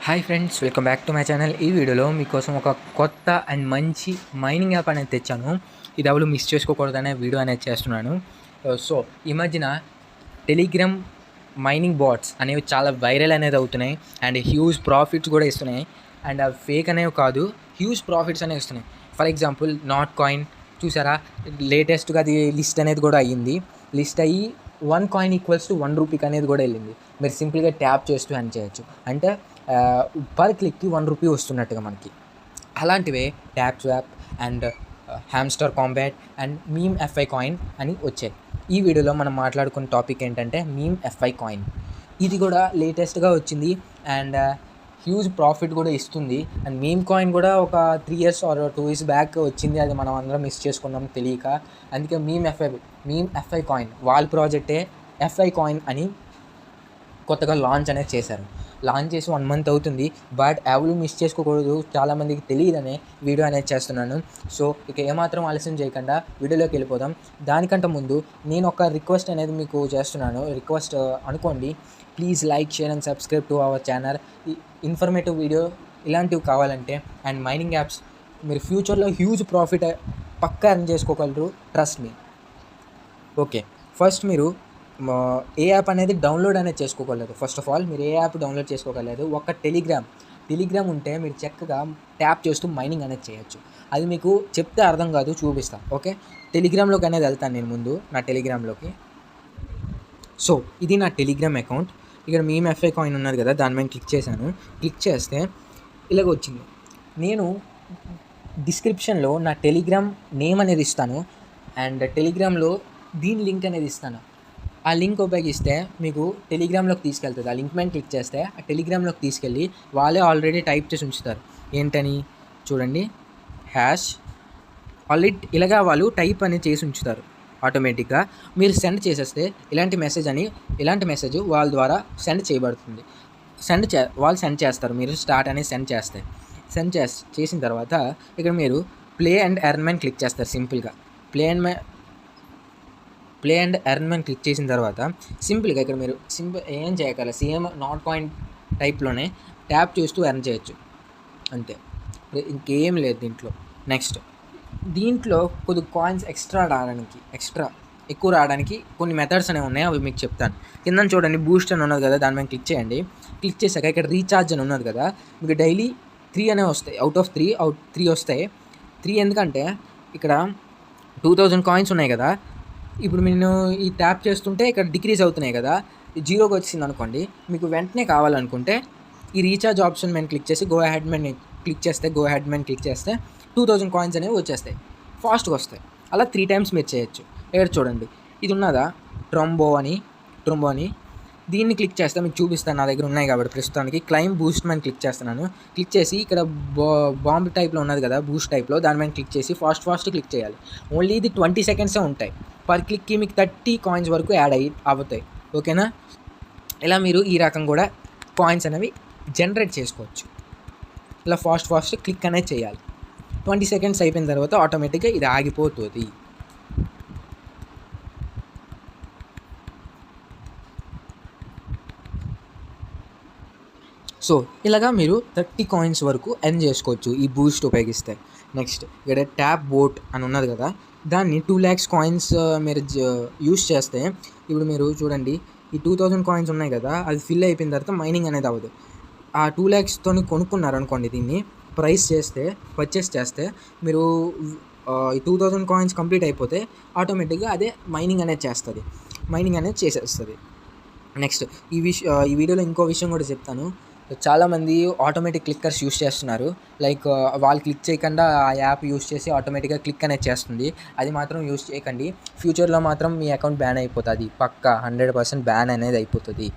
Hi friends, welcome back to my channel. ఈ వీడియోలో మీకోసం ఒక కొత్త అండ్ మంచి మైనింగ్ యాప్ అనేది తెచ్చాను. ఇది ఎవరు మిస్ చేసుకోకూడదనే వీడియో అనేది చేస్తున్నాను. సో ఈ మధ్యన టెలిగ్రామ్ మైనింగ్ బాట్స్ అనేవి చాలా వైరల్ అనేది అవుతున్నాయి అండ్ హ్యూజ్ ప్రాఫిట్స్ కూడా ఇస్తున్నాయి. అండ్ అవి ఫేక్ అనేవి కాదు, హ్యూజ్ ప్రాఫిట్స్ అనేవి ఇస్తున్నాయి. ఫర్ ఎగ్జాంపుల్ నాట్ కాయిన్ చూసారా, లేటెస్ట్గా అది లిస్ట్ అనేది కూడా అయ్యింది. లిస్ట్ అయ్యి 1 కాయిన్ ఈక్వల్స్ టు 1 రూపీకి అనేది కూడా వెళ్ళింది. మీరు సింపుల్గా ట్యాప్ చేస్తూ అని చేయొచ్చు. అంటే పర్ క్లిక్కి 1 రూపీ వస్తున్నట్టుగా మనకి. అలాంటివే tap swap and Hamster Kombat and meme f i coin అని వచ్చాయి. ఈ వీడియోలో మనం మాట్లాడుకున్న టాపిక్ ఏంటంటే మీమ్ ఎఫ్ఐ కాయిన్. ఇది కూడా లేటెస్ట్గా వచ్చింది అండ్ హ్యూజ్ ప్రాఫిట్ కూడా ఇస్తుంది. అండ్ మీమ్ కాయిన్ కూడా ఒక 3 years ఆర్ 2 years బ్యాక్ వచ్చింది. అది మనం అందరం మిస్ చేసుకున్నాం తెలియక. అందుకే మీమ్ ఎఫ్ఐ కాయిన్ వాళ్ళ ప్రాజెక్టే ఎఫ్ఐ కాయిన్ అని కొత్తగా లాంచ్ అనేది చేశారు. లాంచ్ చేసి 1 month అవుతుంది. బట్ ఎవరు మిస్ చేసుకోకూడదు, చాలామందికి తెలియదనే వీడియో అనేది చేస్తున్నాను. సో ఇక ఏమాత్రం ఆలస్యం చేయకుండా వీడియోలోకి వెళ్ళిపోదాం. దానికంటే ముందు నేను ఒక రిక్వెస్ట్ అనేది మీకు చేస్తున్నాను. రిక్వెస్ట్ అనుకోండి, please like, share and subscribe to our channel. Informative video ఇలాంటివి కావాలంటే అండ్ మైనింగ్ యాప్స్ మీరు ఫ్యూచర్లో హ్యూజ్ ప్రాఫిట్ పక్కా ఎర్న్ చేసుకోగలరు, ట్రస్ట్ మీ. ఓకే, ఫస్ట్ మీరు ఏ యాప్ అనేది డౌన్లోడ్ అనేది చేసుకోగలరు. ఫస్ట్ ఆఫ్ ఆల్ మీరు ఏ యాప్ డౌన్లోడ్ చేసుకోగలరు, ఒక టెలిగ్రామ్ ఉంటే మీరు చక్కగా ట్యాప్ చేస్తూ మైనింగ్ అనేది చేయొచ్చు. అది మీకు చెప్తే అర్థం కాదు, చూపిస్తాను. ఓకే, టెలిగ్రామ్లోకి అనేది వెళ్తాను నేను ముందు నా టెలిగ్రామ్లోకి. సో ఇది నా టెలిగ్రామ్ అకౌంట్. ఇక్కడ మీమ్ ఎఫ్ఐ కాయిన్ ఉన్నది కదా, దాని మీద క్లిక్ చేశాను. క్లిక్ చేస్తే ఇలాగ వచ్చింది. నేను డిస్క్రిప్షన్లో నా టెలిగ్రామ్ నేమ్ అనేది ఇస్తాను అండ్ టెలిగ్రామ్లో దీని లింక్ అనేది ఇస్తాను. ఆ లింక్ ఉపయోగిస్తే మీకు టెలిగ్రామ్లోకి తీసుకెళ్తుంది. ఆ లింక్ మీద క్లిక్ చేస్తే ఆ టెలిగ్రామ్లోకి తీసుకెళ్ళి వాళ్ళే ఆల్రెడీ టైప్ చేసి ఉంచుతారు. ఏంటని చూడండి, హ్యాష్ ఆల్రెడీ ఇలాగా వాళ్ళు టైప్ అనేది చేసి ఉంచుతారు. ఆటోమేటిక్గా మీరు సెండ్ చేసేస్తే ఇలాంటి మెసేజ్ వాళ్ళ ద్వారా సెండ్ చేయబడుతుంది. వాళ్ళు సెండ్ చేస్తారు. మీరు స్టార్ట్ అనేది సెండ్ చేసిన తర్వాత ఇక్కడ మీరు ప్లే అండ్ ఎర్న్ మీద క్లిక్ చేస్తారు. సింపుల్గా ప్లే అండ్ ఎర్న్ మీద క్లిక్ చేసిన తర్వాత సింపుల్గా ఇక్కడ మీరు ఏం చేయగలరు, సేమ్ నాట్ కాయిన్ టైప్లోనే ట్యాప్ చేస్తూ ఎర్న్ చేయొచ్చు, అంతే, ఇంకేం లేదు దీంట్లో. నెక్స్ట్ దీంట్లో కొద్ది కాయిన్స్ ఎక్కువ రావడానికి కొన్ని మెథడ్స్ అనేవి ఉన్నాయి, అవి మీకు చెప్తాను. కింద చూడండి బూస్ట్ అని ఉన్నది కదా, దాని మీద క్లిక్ చేయండి. క్లిక్ చేశాక ఇక్కడ రీఛార్జ్ అని ఉన్నది కదా, మీకు డైలీ 3 అనేవి వస్తాయి. అవుట్ ఆఫ్ 3 వస్తాయి. 3 ఎందుకంటే ఇక్కడ 2000 కాయిన్స్ ఉన్నాయి కదా, ఇప్పుడు నేను ఈ ట్యాప్ చేస్తుంటే ఇక్కడ డిక్రీజ్ అవుతున్నాయి కదా, 0కి వచ్చింది అనుకోండి. మీకు వెంటనే కావాలనుకుంటే ఈ రీఛార్జ్ ఆప్షన్ మీద క్లిక్ చేసి గో అహెడ్ మీద క్లిక్ చేస్తే 2000 కాయిన్స్ అనేవి వచ్చేస్తాయి, ఫాస్ట్గా వస్తాయి. అలా 3 times మీరు చేయొచ్చు. ఇక్కడ చూడండి, ఇది ఉన్నదా ట్రంబో అని దీన్ని క్లిక్ చేస్తే మీకు చూపిస్తాను. నా దగ్గర ఉన్నాయి కాబట్టి ప్రస్తుతానికి క్లైమ్ బూస్ట్ మీద క్లిక్ చేస్తున్నాను. క్లిక్ చేసి ఇక్కడ బాంబ్ టైప్లో ఉన్నది కదా, బూస్ట్ టైప్లో, దాని మీద క్లిక్ చేసి ఫాస్ట్ క్లిక్ చేయాలి. ఓన్లీ ఇది 20 seconds ఉంటాయి. పర్ క్లిక్కి మీకు 30 coins వరకు యాడ్ అవుతాయి. ఓకేనా, ఇలా మీరు ఈ రకం కూడా కాయిన్స్ అనేవి జనరేట్ చేసుకోవచ్చు. ఇలా ఫాస్ట్ క్లిక్ అనేది చేయాలి. 20 seconds అయిపోయిన తర్వాత ఆటోమేటిక్గా ఇది ఆగిపోతుంది. సో ఇలాగా మీరు 30 coins వరకు ఎర్న్ చేసుకోవచ్చు ఈ బూస్ట్ ఉపయోగిస్తే. నెక్స్ట్ ఇక్కడ ట్యాప్ బోట్ అని ఉన్నది కదా, దాన్ని 2 lakhs coins మీరు యూస్ చేస్తే ఇప్పుడు మీరు చూడండి, ఈ 2000 coins ఉన్నాయి కదా, అది ఫిల్ అయిపోయిన తర్వాత మైనింగ్ అనేది అవ్వదు. ఆ 2 lakhsతో కొనుక్కున్నారనుకోండి, దీన్ని పర్చేస్ చేస్తే మీరు ఈ 2000 coins కంప్లీట్ అయిపోతే ఆటోమేటిక్గా అదే మైనింగ్ అనేది చేసేస్తుంది. నెక్స్ట్ ఈ వీడియోలో ఇంకో విషయం కూడా చెప్తాను. చాలామంది ఆటోమేటిక్ క్లిక్కర్స్ యూస్ చేస్తున్నారు. లైక్ వాళ్ళు క్లిక్ చేయకుండా ఆ యాప్ యూస్ చేసి ఆటోమేటిక్గా క్లిక్ అనేది చేస్తుంది. అది మాత్రం యూస్ చేయకండి. ఫ్యూచర్లో మాత్రం మీ అకౌంట్ బ్యాన్ అయిపోతుంది, పక్కా 100% బ్యాన్ అనేది అయిపోతుంది.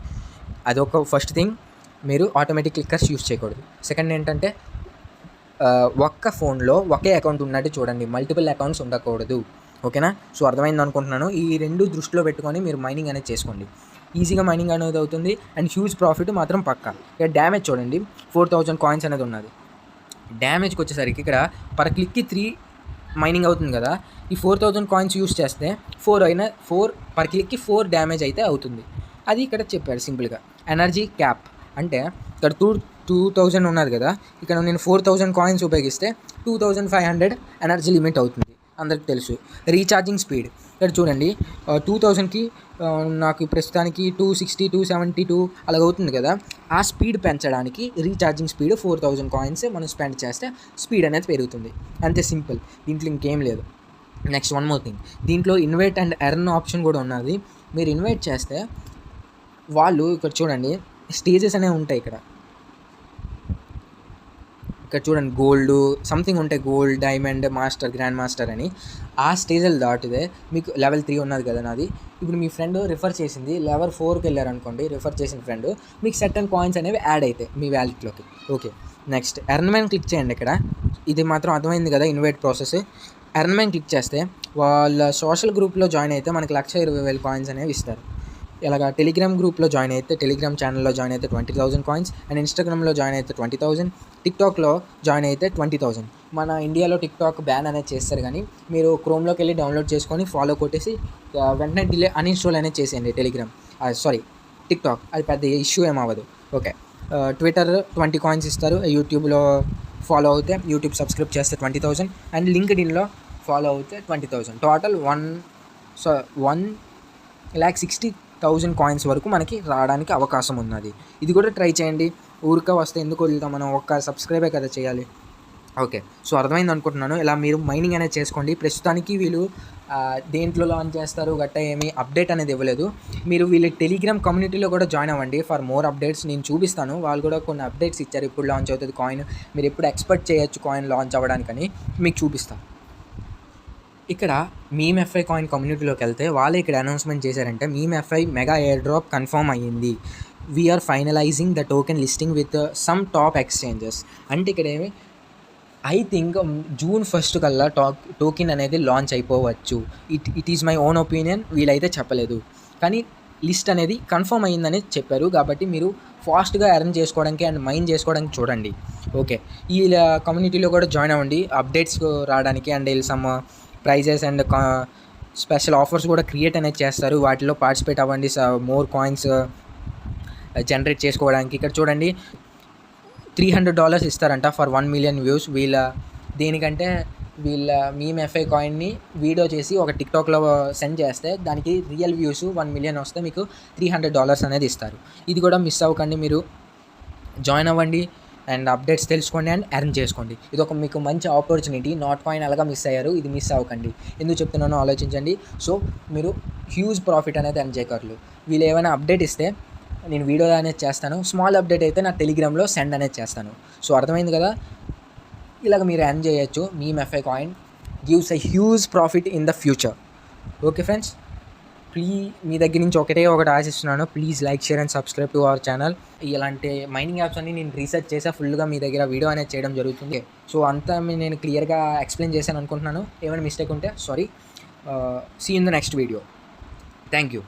అదొక ఫస్ట్ థింగ్, మీరు ఆటోమేటిక్ క్లిక్కర్స్ యూస్ చేయకూడదు. సెకండ్ ఏంటంటే ఒక్క ఫోన్లో ఒకే అకౌంట్ ఉన్నట్టు చూడండి, మల్టిపుల్ అకౌంట్స్ ఉండకూడదు. ఓకేనా, సో అర్థమైంది అనుకుంటున్నాను. ఈ 2 దృష్టిలో పెట్టుకొని మీరు మైనింగ్ అనేది చేసుకోండి. ఈజీగా మైనింగ్ అనేది అవుతుంది అండ్ హ్యూజ్ ప్రాఫిట్ మాత్రం పక్కా. ఇక్కడ డ్యామేజ్ చూడండి, 4000 coins అనేది ఉన్నది. డ్యామేజ్కి వచ్చేసరికి ఇక్కడ పర్ క్లిక్కి 3 మైనింగ్ అవుతుంది కదా, ఈ 4000 coins యూస్ చేస్తే 4 పర్ క్లిక్కి 4 డ్యామేజ్ అయితే అవుతుంది. అది ఇక్కడ చెప్పారు సింపుల్గా. ఎనర్జీ క్యాప్ అంటే ఇక్కడ 2000 ఉన్నది కదా, ఇక్కడ నేను 4000 కాయిన్స్ ఉపయోగిస్తే 2500 ఎనర్జీ లిమిట్ అవుతుంది, అందరికి తెలుసు. రీఛార్జింగ్ స్పీడ్ ఇక్కడ చూడండి, 2000కి నాకు ప్రస్తుతానికి 260 272 అలాగ అవుతుంది కదా. ఆ స్పీడ్ పెంచడానికి రీఛార్జింగ్ స్పీడ్ 4000 కాయిన్స్ మనం స్పెండ్ చేస్తే స్పీడ్ అనేది పెరుగుతుంది, అంతే సింపుల్, దీంట్లో ఇంకేం లేదు. నెక్స్ట్ వన్ మోర్ థింగ్, దీంట్లో ఇన్వైట్ అండ్ ఎర్న్ ఆప్షన్ కూడా ఉన్నది. మీరు ఇన్వైట్ చేస్తే వాళ్ళు ఇక్కడ చూడండి స్టేజెస్ అనేవి ఉంటాయి. ఇక్కడ చూడండి గోల్డ్ సంథింగ్ ఉంటాయి, gold, diamond, master, grand master అని. ఆ స్టేజ్లు దాటితే మీకు లెవెల్ 3 ఉన్నది కదా నాది, ఇప్పుడు మీ ఫ్రెండ్ రిఫర్ చేసింది లెవెల్ 4కి వెళ్ళారనుకోండి, రిఫర్ చేసిన ఫ్రెండ్ మీకు సర్టన్ కాయిన్స్ అనేవి యాడ్ అవుతాయి మీ వ్యాలెట్లోకి. Okay, next earn man click చేయండి. ఇక్కడ ఇది మాత్రం అర్థమైంది కదా invite process. Earn man click చేస్తే వాళ్ళ సోషల్ గ్రూప్లో జాయిన్ అయితే మనకి 1,20,000 కాయిన్స్ అనేవి ఇస్తారు. ఇలాగా టెలిగ్రామ్ గ్రూప్లో జాయిన్ అయితే, టెలిగ్రామ్ ఛానల్లో జాయిన్ అయితే 20,000 కాయిన్స్, అండ్ ఇన్స్టాగ్రామ్లో జాయిన్ అయితే 20,000, టిక్టాక్లో జాయిన్ అయితే 20,000. మన ఇండియాలో టిక్టాక్ బ్యాన్ అనేది చేస్తారు, కానీ మీరు క్రోమ్లోకి వెళ్ళి డౌన్లోడ్ చేసుకొని ఫాలో కొట్టేసి వెంటనే అన్ఇన్స్టాల్ అనేది చేసేయండి టెలిగ్రామ్, టిక్టాక్. అది పెద్ద ఇష్యూ ఏమవ్వదు. ఓకే, ట్విట్టర్ 20 కాయిన్స్ ఇస్తారు. యూట్యూబ్లో ఫాలో అవుతే, యూట్యూబ్ సబ్స్క్రైబ్ చేస్తే 20,000, అండ్ లింక్డ్ఇన్లో ఫాలో అవుతే 20,000. టోటల్ 1,60,000 కాయిన్స్ వరకు మనకి రావడానికి అవకాశం ఉన్నది. ఇది కూడా ట్రై చేయండి, ఊరికే వస్తే ఎందుకు వదులుతాం, మనం ఒక్క సబ్స్క్రైబే కదా చేయాలి. ఓకే, సో అర్థమైంది అనుకుంటున్నాను. ఇలా మీరు మైనింగ్ అనేది చేసుకోండి. ప్రస్తుతానికి వీళ్ళు దేంట్లో లాంచ్ చేస్తారు గట్టా ఏమీ అప్డేట్ అనేది ఇవ్వలేదు. మీరు వీళ్ళ టెలిగ్రామ్ కమ్యూనిటీలో కూడా జాయిన్ అవ్వండి ఫర్ మోర్ అప్డేట్స్. నేను చూపిస్తాను, వాళ్ళు కూడా కొన్ని అప్డేట్స్ ఇచ్చారు, ఇప్పుడు లాంచ్ అవుతుంది కాయిన్, మీరు ఎప్పుడు ఎక్స్పెక్ట్ చేయొచ్చు కాయిన్ లాంచ్ అవ్వడానికని మీకు చూపిస్తాను. ఇక్కడ మీమ్ ఎఫ్ఐ కాయిన్ కమ్యూనిటీలోకి వెళ్తే వాళ్ళే ఇక్కడ అనౌన్స్మెంట్ చేశారంటే MemeFi mega airdrop confirm అయ్యింది, we're finalising the token listing with some top exchanges. అంటే ఇక్కడ ఏమి ఐ థింక్ June 1 కల్లా టోకెన్ అనేది లాంచ్ అయిపోవచ్చు. It is my own opinion, వీళ్ళైతే చెప్పలేదు, కానీ లిస్ట్ అనేది కన్ఫర్మ్ అయ్యిందని చెప్పారు. కాబట్టి మీరు ఫాస్ట్గా ఎర్న్ చేసుకోవడానికి అండ్ మైన్ చేసుకోవడానికి చూడండి. ఓకే, ఈ కమ్యూనిటీలో కూడా జాయిన్ అవ్వండి అప్డేట్స్ రావడానికి, అండ్ వీళ్ళు some prizes and special offers కూడా క్రియేట్ అనేది చేస్తారు, వాటిలో పార్టిసిపేట్ అవ్వండి మోర్ కాయిన్స్ జనరేట్ చేసుకోవడానికి. ఇక్కడ చూడండి $300 ఇస్తారంట ఫర్ 1 million వ్యూస్. దేనికంటే వీళ్ళ మీమ్ ఎఫ్ఐ కాయిన్ని వీడియో చేసి ఒక టిక్టాక్లో సెండ్ చేస్తే దానికి రియల్ వ్యూస్ 1 million వస్తే మీకు $300 అనేది ఇస్తారు. ఇది కూడా మిస్ అవ్వకండి, మీరు జాయిన్ అవ్వండి అండ్ అప్డేట్స్ తెలుసుకోండి అండ్ ఎర్న్ చేసుకోండి. ఇది ఒక మీకు మంచి ఆపర్చునిటీ. నాట్ కాయిన్ అలాగా మిస్ అయ్యారు, ఇది మిస్ అవ్వకండి. ఎందుకు చెప్తున్నానో ఆలోచించండి. సో మీరు హ్యూజ్ ప్రాఫిట్ అనేది ఎర్న్ చేయగలరు. వీళ్ళు ఏమైనా అప్డేట్ ఇస్తే నేను వీడియో అనేది చేస్తాను, స్మాల్ అప్డేట్ అయితే నా టెలిగ్రామ్లో సెండ్ అనేది చేస్తాను. సో అర్థమైంది కదా, ఇలాగ మీరు ఎర్న్ చేయొచ్చు. Meme f i coin gives a huge profit in the future. Okay friends, మీ దగ్గర నుంచి ఒకటి ఆశిస్తున్నాను. Please like, share and subscribe to our channel. ఇలాంటి మైనింగ్ యాప్స్ అన్ని నేను రీసెర్చ్ చేసా, ఫుల్గా మీ దగ్గర వీడియో అనేది చేయడం జరుగుతుంది. సో అంతా నేను క్లియర్గా ఎక్స్ప్లెయిన్ చేశాను అనుకుంటున్నాను. ఏమైనా మిస్టేక్ ఉంటే sorry. See in the next video. Thank you.